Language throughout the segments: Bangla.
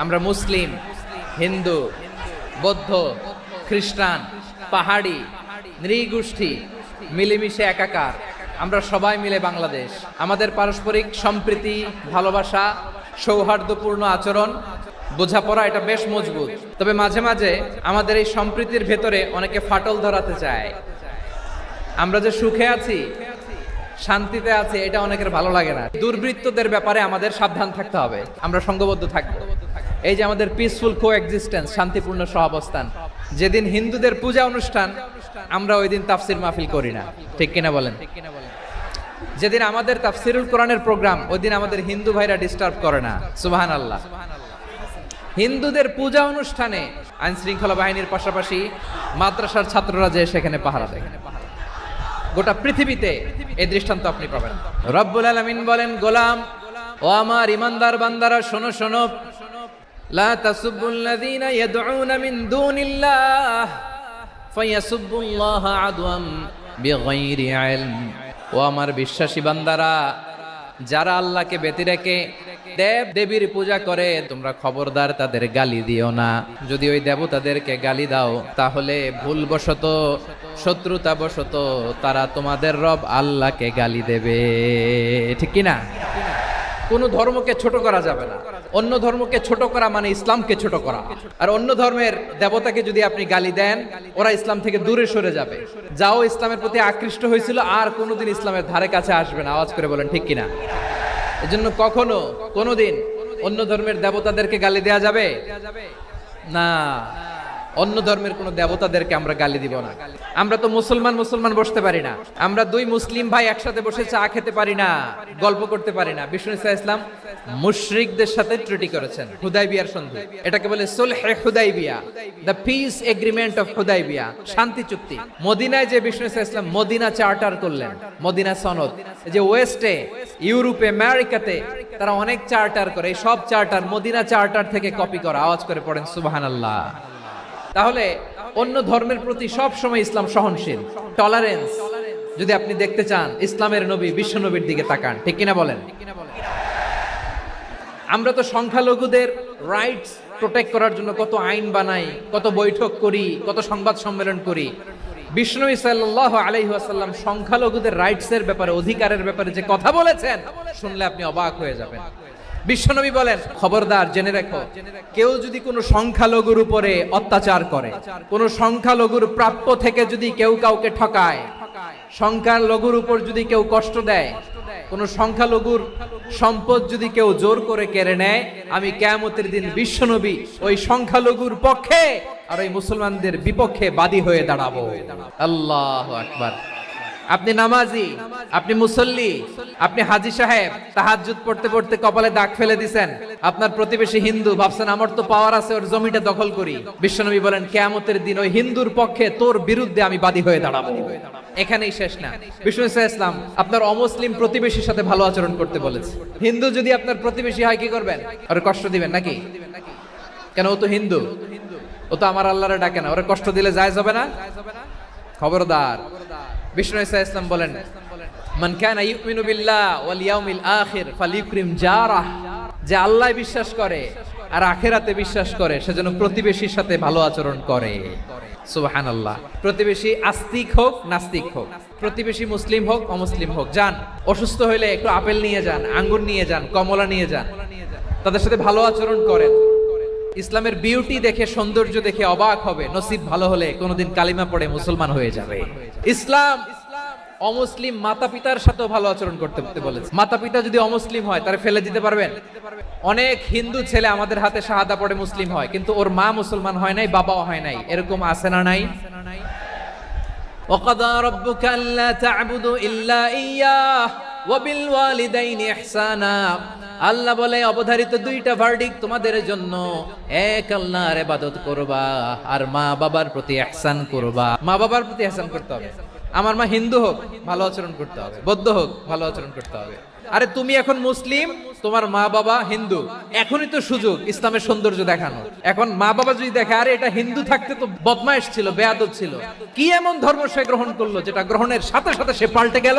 আমরা মুসলিম, হিন্দু, বৌদ্ধ, খ্রিস্টান, পাহাড়ি, নৃগোষ্ঠী মিলেমিশে একাকার। আমরা সবাই মিলে বাংলাদেশ। আমাদের পারস্পরিক সম্প্রীতি, ভালোবাসা, সৌহার্দ্যপূর্ণ আচরণ, বোঝাপড়া এটা বেশ মজবুত। তবে মাঝে মাঝে আমাদের এই সম্প্রীতির ভেতরে অনেকে ফাটল ধরাতে চায়। আমরা যে সুখে আছি, শান্তিতে আছি, এটা অনেকের ভালো লাগে না। দুর্বৃত্তদের ব্যাপারে আমাদের সাবধান থাকতে হবে, আমরা সংঘবদ্ধ থাকবো। এই যে আমাদের পিসফুল কোএক্সিস্টেন্স, শান্তিপূর্ণ সহাবস্থান। যেদিন হিন্দুদের পূজা অনুষ্ঠান, আমরা ওই দিন তাফসির মাহফিল করি না, ঠিক কিনা বলেন? যেদিন আমাদের তাফসিরুল কোরআনের প্রোগ্রাম, ওই দিন আমাদের হিন্দু ভাইরা ডিস্টার্ব করে না। সুবহানাল্লাহ। হিন্দুদের পূজা অনুষ্ঠানে আইন শৃঙ্খলা বাহিনীর পাশাপাশি মাদ্রাসার ছাত্ররা যে সেখানে পাহারা দেয়। গোটা পৃথিবীতে এই দৃষ্টান্ত আপনি পাবেন। রব্বুল আলামিন বলেন, গোলাম ও আমার ইমানদার বান্দারা, শোনো শোনো, লা তাসুবুল্লাযীনা ইয়াদউনা মিন দুনিল্লাহ ফায়াসুবুল্লাহা আদওয়াম বিগাইরি ইলম। ও আমার বিশ্বাসী বান্দারা, যারা আল্লাহকে ব্যতি রেখে দেব দেবীর পূজা করে, তোমরা খবরদার তাদের গালি দিও না। যদি ওই দেবতাদেরকে গালি দাও, তাহলে ভুলবশত, শত্রুতাবশত তারা তোমাদের রব আল্লাহকে গালি দেবে, ঠিক কিনা? কোন ধর্মকে ছোট করা যাবে না। অন্য ধর্মকে ছোট করা মানে ইসলামকে ছোট করা। আর অন্য ধর্মের দেবতাকে যদি আপনি গালি দেন, ওরা ইসলাম থেকে দূরে সরে যাবে। যাও ইসলামের প্রতি আকৃষ্ট হয়েছিল, আর কোনোদিন ইসলামের ধারে কাছে আসবে না। আওয়াজ করে বলেন, ঠিক কিনা? এজন্য কখনো কোনোদিন অন্য ধর্মের দেবতাদেরকে গালি দেয়া যাবে না। অন্য ধর্মের কোন দেবতাদেরকে আমরা গালি দিব না। আমরা তো মুসলমান বসতে পারি না। আমরা দুই মুসলিম ভাই একসাথে বসে চা খেতে পারি না, গল্প করতে পারি না। বিষ্ণু ইসলাম মুশরিকদের সাথে ট্রিটি করেছেন হুদাইবিয়ার সন্ধি। এটাকে বলে সুলহে Hudaybiyyah, the peace agreement of Hudaybiyyah, শান্তি চুক্তি। মদিনায় যে বিষ্ণু ইসলাম মদিনা চার্টার করলেন, মদিনা সনদ। যে ওয়েস্টে, ইউরোপে, আমেরিকাতে তারা অনেক চার্টার করে, এই সব চার্টার মদিনা চার্টার থেকে কপি করা। আওয়াজ করে পড়েন সুবহানাল্লাহ। তাহলে অন্য ধর্মের প্রতি সব সময় ইসলাম সহনশীল, টলারেন্স। যদি আপনি দেখতে চান, ইসলামের নবী বিশ্ব নবীর দিকে তাকান, ঠিক কিনা বলেন? আমরা তো সংখ্যালঘুদের রাইটস প্রোটেক্ট করার জন্য কত আইন বানাই, কত বৈঠক করি, কত সংবাদ সম্মেলন করি। বিষ্ণু সাল্লাল্লাহু আলাইহি ওয়াসাল্লাম সংখ্যালঘুদের রাইটসের ব্যাপারে, অধিকারের ব্যাপারে যে কথা বলেছেন, শুনলে আপনি অবাক হয়ে যাবেন। বিশ্বনবী বলেন, খবরদার, জেনে রাখো, কেউ যদি কোনো সংখ্যালঘুর উপরে অত্যাচার করে, কোন সংখ্যালঘুর প্রাপ্য থেকে যদি কেউ কাউকে ঠকায়, সংখ্যালঘুর উপর যদি কেউ কষ্ট দেয়, কোন সংখ্যালঘুর সম্পদ যদি কেউ জোর করে কেড়ে নেয়, আমি কিয়ামতের দিন বিশ্বনবী ওই সংখ্যালঘুর পক্ষে আর ওই মুসলমানদের বিপক্ষে বাদী হয়ে দাঁড়াবো। আল্লাহু আকবার। আপনি নামাজি, আপনি মুসল্লি, আপনি হাজী সাহেব, তাহাজ্জুদ পড়তে পড়তে কপালে দাগ ফেলে দিছেন। আপনার প্রতিবেশী হিন্দু, ভাবছেন আমার তো পাওয়ার আছে, ওর জমিটা দখল করি। বিশ্বনবী বলেন, কিয়ামতের দিন ওই হিন্দুর পক্ষে তোর বিরুদ্ধে আমি বাদী হয়ে দাঁড়াবো। এখানেই শেষ না। বিষ্ণু ইসলাম আপনার অমুসলিম প্রতিবেশীর সাথে ভালো আচরণ করতে বলেছে। হিন্দু যদি আপনার প্রতিবেশী হয়, কি করবেন? ওরে কষ্ট দিবেন নাকি? কেন? ও তো হিন্দু, ও তো আমার আল্লাহরে ডাকে না, ওরে কষ্ট দিলে জায়েজ হবে না? খবরদার। বিষ্ণু ইসলাম বলেন, মান কানা ইউমিনু বিল্লাহ ওয়াল ইয়াউমিল আখির ফালিউকরিম জারাহ। যে আল্লাহ বিশ্বাস করে আর আখিরাতে বিশ্বাস করে, সেজন্য প্রতিবেশীর সাথে ভালো আচরণ করে। সুবহানাল্লাহ। প্রতিবেশী আস্তিক হোক নাস্তিক হোক, প্রতিবেশী মুসলিম হোক অমুসলিম হোক, যান, অসুস্থ হইলে একটু আপেল নিয়ে যান, আঙ্গুর নিয়ে যান, কমলা নিয়ে যান, তাদের সাথে ভালো আচরণ করেন। ইসলামের বিউটি দেখে, সৌন্দর্য দেখে অবাক হবে। নসিব ভালো হলে কোনোদিন কালিমা পড়ে মুসলমান হয়ে যাবে। ইসলাম অমুসলিম মাতা পিতার সাথেও ভালো আচরণ করতে বলেছে। মাতা পিতা যদি অমুসলিম হয়, তারা ফেলে দিতে পারবেন? অনেক হিন্দু ছেলে আমাদের হাতে শাহাদা পড়ে মুসলিম হয়, কিন্তু ওর মা মুসলমান হয় নাই, বাবাও হয় নাই। এরকম আছে না নাই? ওয়াকাদা রাব্বুকা আল্লা তা'বুদু ইল্লা ইয়্যাহ ওয়া বিল ওয়ালিদাইনি ইহসানা। আল্লাহ বলে, অবধারিত দুইটা ভার্ডিক্ট তোমাদের জন্য, এক আল্লাহর ইবাদত করবা আর মা বাবার প্রতি ইহসান করবা। মা বাবার প্রতি ইহসান করতে হবে। আমার মা হিন্দু হোক, ভালো আচরণ করতে হবে, বৌদ্ধ হোক, ভালো আচরণ করতে হবে। আরে তুমি এখন মুসলিম, তোমার মা বাবা হিন্দু, এখনই তো সুযোগ ইসলামের সৌন্দর্য দেখানো। এখন মা বাবা যদি দেখে, আরে এটা হিন্দু থাকতে তো বদমাইশ ছিল, বেয়াদব ছিল, কি এমন ধর্ম সে গ্রহণ করলো যেটা গ্রহণের সাথে সাথে সে পাল্টে গেল।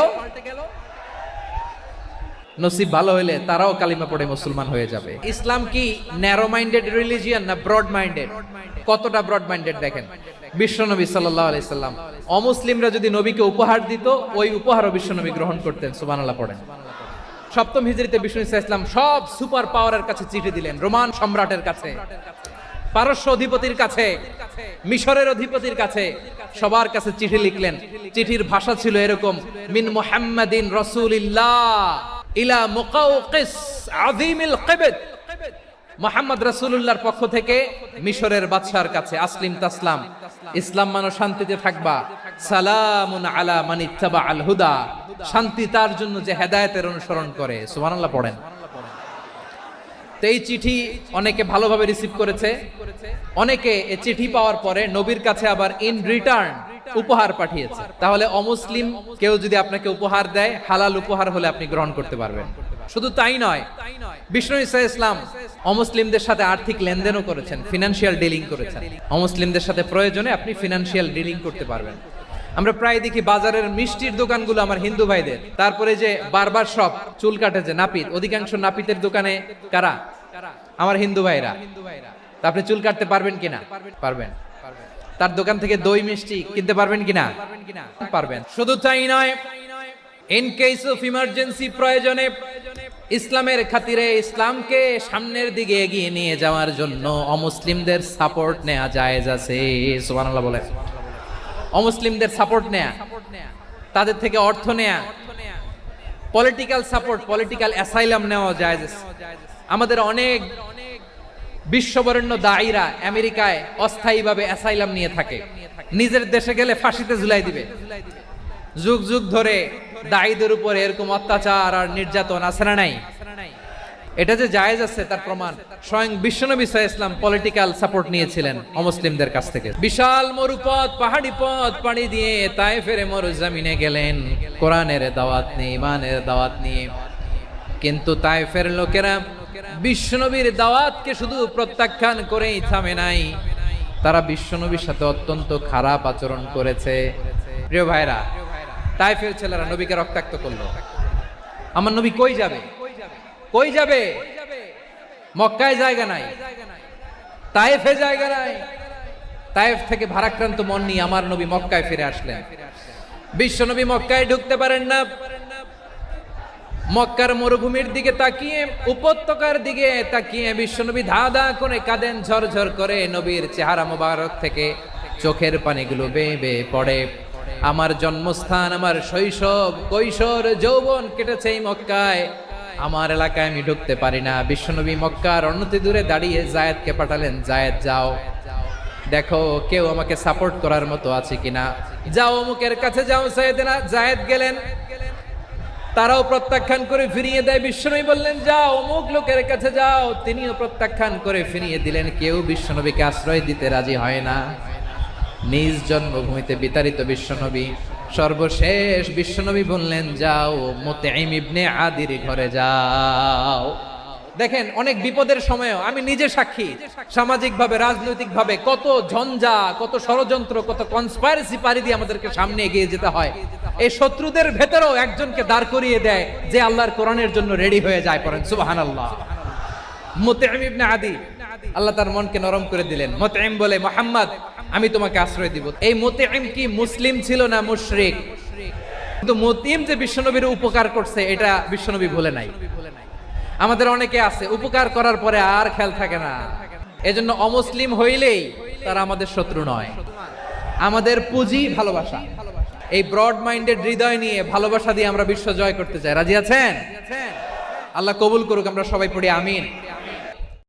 নসিব ভালো হলে তারাও কালিমা পড়ে মুসলমান হয়ে যাবে। ইসলাম কি ন্যারো মাইন্ডেড রিলিজিয়ান না ব্রড মাইন্ডেড? কতটা ব্রড মাইন্ডেড দেখেন, বিশ্বনবী সাল্লাল্লাহু আলাইহি সাল্লাম অমুসলিমরা যদি নবীকে উপহার দিত, ওই উপহারও বিশ্বনবী গ্রহণ করতেন। সুবহানাল্লাহ পড়েন। সপ্তম হিজরিতে বিষ্ণু ইসলাম সব সুপার পাওয়ারের কাছে চিঠি দিলেন, রোমান সম্রাটের কাছে, পারস্য অধিপতির কাছে, মিশরের অধিপতির কাছে, সবার কাছে চিঠি লিখলেন। চিঠির ভাষা ছিল এরকম, মিন মুহাম্মাদিন রাসূলিল্লাহ ইলা মুকাওকিস আযীমিল কিবত। মুহাম্মদ রাসূলুল্লাহর পক্ষ থেকে মিশরের বাদশার কাছে, আসলিম তাসলাম, ইসলাম মানো শান্তিতে থাকবা, সালামুন আলা মান ইত্তাবা আল হুদা, শান্তি তার জন্য যে হেদায়েতের অনুসরণ করে। সুবহানাল্লাহ পড়েন। তো এই চিঠি অনেকে ভালোভাবে রিসিভ করেছে, অনেকে এই চিঠি পাওয়ার পরে নবীর কাছে আবার ইন রিটার্ন উপহার পাঠিয়েছে। তাহলে অমুসলিম কেউ যদি আপনাকে উপহার দেয়, হালাল উপহার হলে আপনি গ্রহণ করতে পারবেন। শুধু তাই নয়, বিষ্ণু ইসলাম অমুসলিমদের সাথে আর্থিক লেনদেনও করেছেন, ফিনান্সিয়াল ডিলিং করেছেন। অমুসলিমদের সাথে প্রয়োজনে আপনি ফিনান্সিয়াল ডিলিং করতে পারবেন। আমরা প্রায় দেখি বাজারের মিষ্টির দোকানগুলো আমার হিন্দু ভাইদের, তারপরে যে বারবার শপ, চুল কাটে যে নাপিত, অধিকাংশ নাপিতের দোকানে কারা? আমার হিন্দু ভাইরা। তা আপনি চুল কাটতে পারবেন কিনা? পারবেন। তার দোকান থেকে দই মিষ্টি কিনতে পারবেন কিনা? পারবেন। শুধু তাই নয়, ইন কেস অফ ইমার্জেন্সি, প্রয়োজনে ইসলামের খাতিরে, ইসলামকে সামনের দিকে এগিয়ে নিয়ে যাওয়ার জন্য অমুসলিমদের সাপোর্ট নেওয়া জায়েজ আছে। সুবহানাল্লাহ বলেন। অমুসলিমদের সাপোর্ট নেয়া, তাদের থেকে অর্থ নেয়া, পলিটিক্যাল সাপোর্ট, পলিটিক্যাল অ্যাসাইলাম নেওয়া জায়েজ আছে। আমাদের অনেক বিশ্ববরেণ্য দায়ীরা আমেরিকায় অস্থায়ীভাবে অ্যাসাইলাম নিয়ে থাকে, নিজের দেশে গেলে ফাঁসিতে ঝুলাই দিবে। যুগ যুগ ধরে দায়ীদের উপর এরকম অত্যাচার আর নির্যাতন আছে না নাই? এটা যে জায়েজ আছে তার প্রমাণ স্বয়ং বিশ্বনবী সাল্লাল্লাহু আলাইহি ওয়াসাল্লাম পলিটিক্যাল সাপোর্ট নিয়েছিলেন অমুসলিমদের কাছ থেকে। বিশাল মরুপথ, পাহাড়ি পথ পাড়ি দিয়ে তায়েফের মরুজমিনে গেলেন কোরআনের দাওয়াত নিয়ে, ঈমানের দাওয়াত নিয়ে। কিন্তু তায়েফের লোকেরা বিশ্বনবীর দাওয়াতকে শুধু প্রত্যাখ্যান করেই থামে নাই, তারা বিশ্বনবীর সাথে অত্যন্ত খারাপ আচরণ করেছে। প্রিয় ভাইরা, তায়েফের ছেলেরা নবীকে রক্তাক্ত করলো। আমার নবী কই যাবে? কই যাবে? মক্কায় জায়গা নাই, তায়েফে জায়গা নাই। তায়েফ থেকে ভারাক্রান্ত মন নিয়ে আমার নবী মক্কায় ফিরে আসলেন। বিশ্বনবী মক্কায় ঢুকতে পারেন না। মক্কার মরুভূমির দিকে তাকিয়ে, উপত্যকার দিকে তাকিয়ে বিশ্বনবী ধা ধা করে কাঁদেন, ঝরঝর করে। নবীর চেহারা মোবারক থেকে চোখের পানিগুলো বেয়ে বেয়ে পড়ে। আমার জন্মস্থান, আমার শৈশব, কৈশোর, যৌবন কেটেছে এই মক্কায়, আমার এলাকায় আমি ঢুকতে পারি না। বিশ্বনবী মক্কার অনতি দূরে দাঁড়িয়ে জায়েদকে পাঠালেন, জায়েদ যাও দেখো কেউ আমাকে সাপোর্ট করার মতো আছে কিনা, যাও অমুকের কাছে যাও। জায়েদ গেলেন, তারাও প্রত্যাখ্যান করে ফিরিয়ে দেয়। বিশ্বনবী বললেন যাও অমুক লোকের কাছে যাও, তিনিও প্রত্যাখ্যান করে ফিরিয়ে দিলেন। কেউ বিশ্বনবীকে আশ্রয় দিতে রাজি হয় না। নিজ জন্মভূমিতে বিতাড়িত বিশ্বনবী, সর্বশেষ বিশ্বনবী বললেন যাও মুতঈম ইবনে আদির ঘরে যাও। দেখেন, অনেক বিপদের সময়ও আমি নিজে সাক্ষী, সামাজিক ভাবে, রাজনৈতিক ভাবে কত ঝঞ্ঝা, কত ষড়যন্ত্র, কত কনস্পাইরেসি পাড়ি দিয়ে আমাদেরকে সামনে এগিয়ে যেতে হয়। এই শত্রুদের ভেতরেও একজনকে দাঁড় করিয়ে দেয় যে আল্লাহর কোরআনের জন্য রেডি হয়ে যায়। পড়েন সুবহানাল্লাহ। মুতঈম ইবনে আদি, আল্লাহ তার মনকে নরম করে দিলেন। মুতঈম বলে, মুহাম্মদ আমি তোমাকে আশ্রয় দিব। এই মুতঈম কি মুসলিম ছিল না মুশরিক? কিন্তু মুতঈম যে বিশ্বনবীর উপকার করছে এটা বিশ্বনবী ভুলে নাই। আমাদের অনেকে আছে উপকার করার পরে আর খেয়াল থাকে না। এজন্য অমুসলিম হইলেই তারা আমাদের শত্রু নয়, আমাদের পুঁজি ভালোবাসা। এই ব্রড মাইন্ডেড হৃদয় নিয়ে, ভালোবাসা দিয়ে আমরা বিশ্ব জয় করতে চাই। রাজি আছেন? আল্লাহ কবুল করুক। আমরা সবাই পড়ি আমিন।